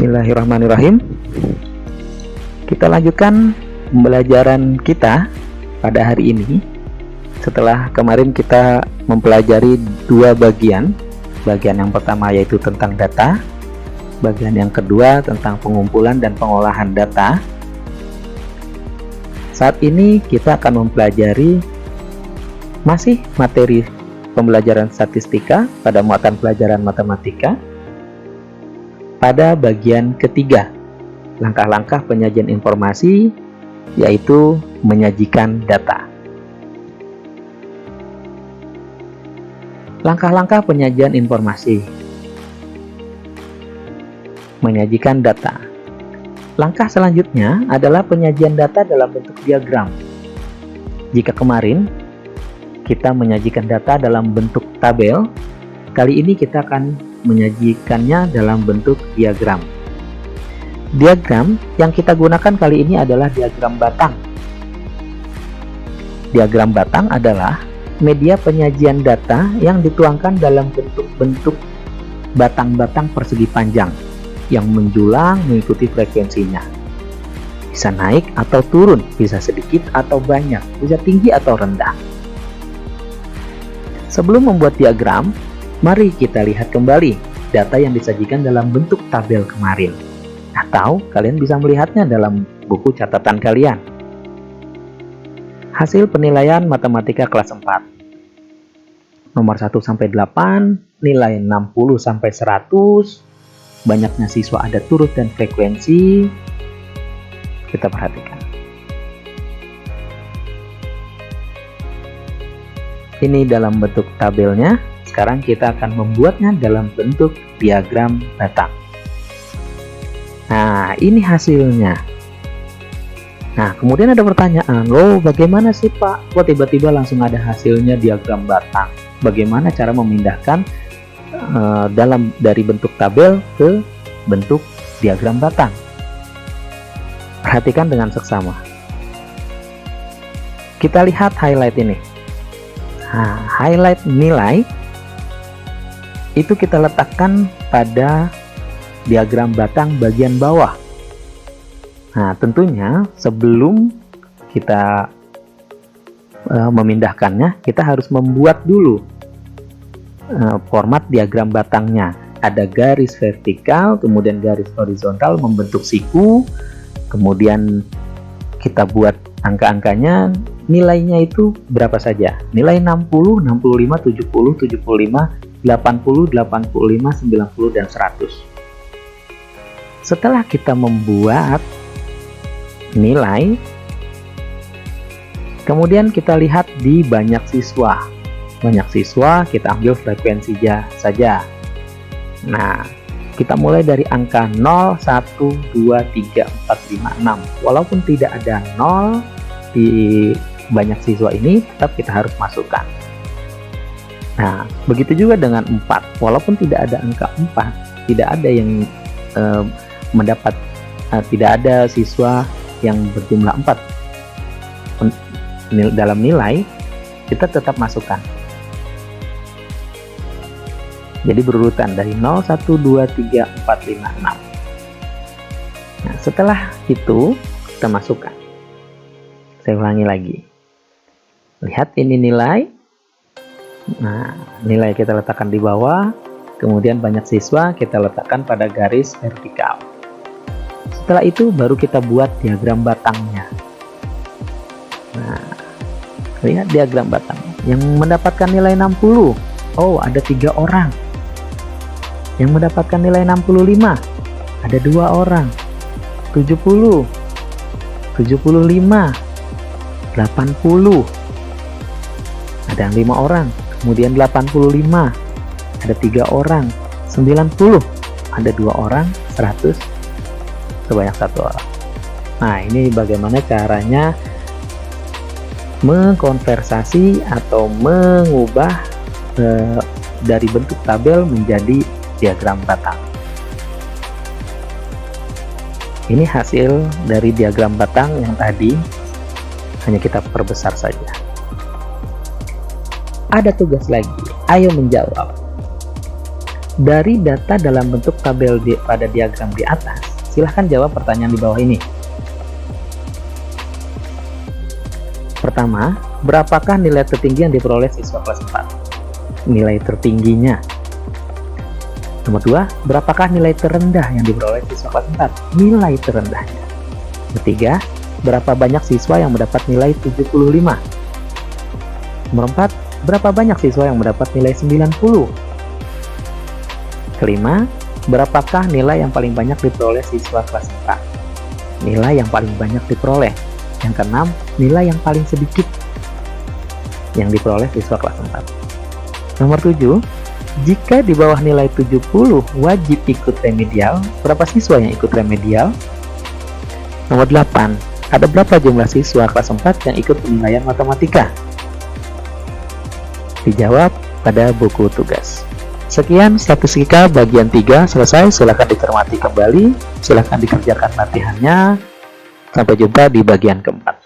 Bismillahirrahmanirrahim. Kita lanjutkan pembelajaran kita pada hari ini. Setelah kemarin kita mempelajari dua bagian. Bagian yang pertama yaitu tentang data. Bagian yang kedua tentang pengumpulan dan pengolahan data. Saat ini kita akan mempelajari masih materi pembelajaran statistika pada muatan pelajaran matematika. Pada bagian ketiga, langkah-langkah penyajian informasi, yaitu menyajikan data. Langkah-langkah penyajian informasi. Menyajikan data. Langkah selanjutnya adalah penyajian data dalam bentuk diagram. Jika kemarin kita menyajikan data dalam bentuk tabel, kali ini kita akan menyajikannya dalam bentuk diagram. Diagram yang kita gunakan kali ini adalah diagram batang. Diagram batang adalah media penyajian data yang dituangkan dalam bentuk-bentuk batang-batang persegi panjang yang menjulang mengikuti frekuensinya. Bisa naik atau turun, bisa sedikit atau banyak, bisa tinggi atau rendah. Sebelum membuat diagram, mari kita lihat kembali data yang disajikan dalam bentuk tabel kemarin. Atau kalian bisa melihatnya dalam buku catatan kalian. Hasil penilaian matematika kelas 4. Nomor 1-8, nilai 60-100. Banyaknya siswa ada turut dan frekuensi. Kita perhatikan. Ini dalam bentuk tabelnya. Sekarang kita akan membuatnya dalam bentuk diagram batang. Nah, ini hasilnya. Nah, kemudian ada pertanyaan, loh bagaimana sih Pak? Kok tiba-tiba langsung ada hasilnya diagram batang? Bagaimana cara memindahkan dari bentuk tabel ke bentuk diagram batang? Perhatikan dengan seksama. Kita lihat highlight ini. Nah, highlight nilai itu kita letakkan pada diagram batang bagian bawah. Nah, tentunya sebelum kita memindahkannya, kita harus membuat dulu format diagram batangnya. Ada garis vertikal, kemudian garis horizontal membentuk siku, kemudian kita buat angka-angkanya, nilainya itu berapa saja. Nilai 60, 65, 70, 75, 80, 85, 90, dan 100. Setelah kita membuat nilai, kemudian kita lihat di banyak siswa. Banyak siswa, kita ambil frekuensi saja. Nah, kita mulai dari angka 0, 1, 2, 3, 4, 5, 6. Walaupun tidak ada 0 di banyak siswa ini, tetap kita harus masukkan. Nah, begitu juga dengan 4. Walaupun tidak ada angka 4, tidak ada yang tidak ada siswa yang berjumlah 4 dalam nilai, kita tetap masukkan. Jadi berurutan dari 0, 1, 2, 3, 4, 5, 6. Nah, setelah itu kita masukkan. Saya ulangi lagi. Lihat ini nilai. Nah, nilai kita letakkan di bawah, kemudian banyak siswa kita letakkan pada garis vertikal. Setelah itu baru kita buat diagram batangnya. Nah, lihat diagram batang. Yang mendapatkan nilai 60, oh ada 3 orang. Yang mendapatkan nilai 65, ada 2 orang. 70, 75, 80, ada yang 5 orang. Kemudian 85, ada 3 orang. 90, ada 2 orang. 100, sebanyak 1 orang. Nah, ini bagaimana caranya mengkonversasi atau mengubah dari bentuk tabel menjadi diagram batang. Ini hasil dari diagram batang yang tadi, hanya kita perbesar saja. Ada tugas lagi, ayo menjawab. Dari data dalam bentuk tabel pada diagram di atas, silahkan jawab pertanyaan di bawah ini. Pertama, berapakah nilai tertinggi yang diperoleh siswa kelas 4? Nilai tertingginya. Nomor 2, berapakah nilai terendah yang diperoleh siswa kelas 4? Nilai terendahnya. Ketiga, berapa banyak siswa yang mendapat nilai 75? Nomor 4, berapa banyak siswa yang mendapat nilai 90? Kelima, berapakah nilai yang paling banyak diperoleh siswa kelas 4? Nilai yang paling banyak diperoleh. Yang keenam, nilai yang paling sedikit yang diperoleh siswa kelas 4. Nomor 7, jika di bawah nilai 70 wajib ikut remedial, berapa siswa yang ikut remedial? Nomor 8, ada berapa jumlah siswa kelas 4 yang ikut penilaian matematika? Dijawab pada buku tugas. Sekian statistika bagian 3 selesai. Silakan dicermati kembali, silakan dikerjakan latihannya. Sampai jumpa di bagian keempat.